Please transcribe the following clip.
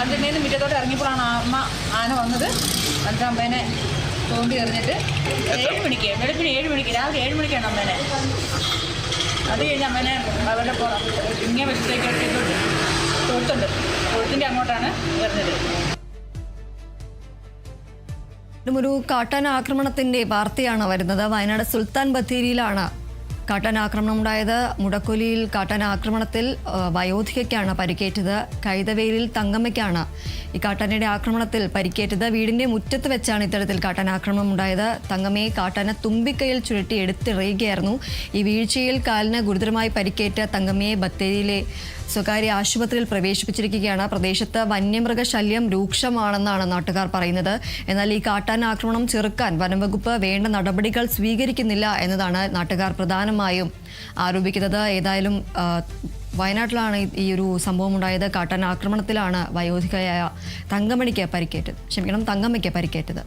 വെള്ളത്തിൻ്റെ നിന്ന് മുറ്റത്തോട്ട് ഇറങ്ങിയപ്പോഴാണ് അമ്മ ആന വന്നത്. എന്നിട്ട് അമ്മേനെ തോണ്ടി എറിഞ്ഞിട്ട് 7 മണിക്ക് വെളുപ്പിന് 7 മണിക്ക് രാവിലെ 7 മണിക്കാണ് അമ്മേനെ. അത് കഴിഞ്ഞ് അമ്മേനെ അവരുടെ ഇങ്ങനെ വെച്ചിട്ടേക്ക് എടുത്തിട്ടുണ്ട്. തൊഴുത്തിൻ്റെ അങ്ങോട്ടാണ് എറിഞ്ഞത്. ഒരു കാട്ടാന ആക്രമണത്തിന്റെ വാർത്തയാണ് വരുന്നത്. വയനാട് സുൽത്താൻ ബത്തേരിയിലാണ് കാട്ടാന ആക്രമണം ഉണ്ടായത്. മുടക്കൊലിയിൽ കാട്ടാന ആക്രമണത്തിൽ വയോധികയ്ക്കാണ് പരിക്കേറ്റത്. കൈതവേലിൽ തങ്കമ്മയ്ക്കാണ് ഈ കാട്ടാനയുടെ ആക്രമണത്തിൽ പരിക്കേറ്റത്. വീടിന്റെ മുറ്റത്ത് വെച്ചാണ് ഇത്തരത്തിൽ കാട്ടാന ആക്രമണം ഉണ്ടായത്. തങ്കമ്മയെ കാട്ടാന തുമ്പിക്കൈയിൽ ചുരുട്ടി എടുത്തെറിയുകയായിരുന്നു. ഈ വീഴ്ചയിൽ കാലിന് ഗുരുതരമായി പരിക്കേറ്റ തങ്കമ്മയെ ബത്തേരിയിലെ സ്വകാര്യ ആശുപത്രിയിൽ പ്രവേശിപ്പിച്ചിരിക്കുകയാണ്. പ്രദേശത്ത് വന്യമൃഗശല്യം രൂക്ഷമാണെന്നാണ് നാട്ടുകാർ പറയുന്നത്. എന്നാൽ ഈ കാട്ടാന ആക്രമണം ചെറുക്കാൻ വനംവകുപ്പ് വേണ്ട നടപടികൾ സ്വീകരിക്കുന്നില്ല എന്നതാണ് നാട്ടുകാർ പ്രധാനമായും ആരോപിക്കുന്നത്. ഏതായാലും വയനാട്ടിലാണ് ഈ ഒരു സംഭവം ഉണ്ടായത്. കാട്ടാന ആക്രമണത്തിലാണ് വയോധികയായ തങ്കമ്മയ്ക്ക് പരിക്കേറ്റത്.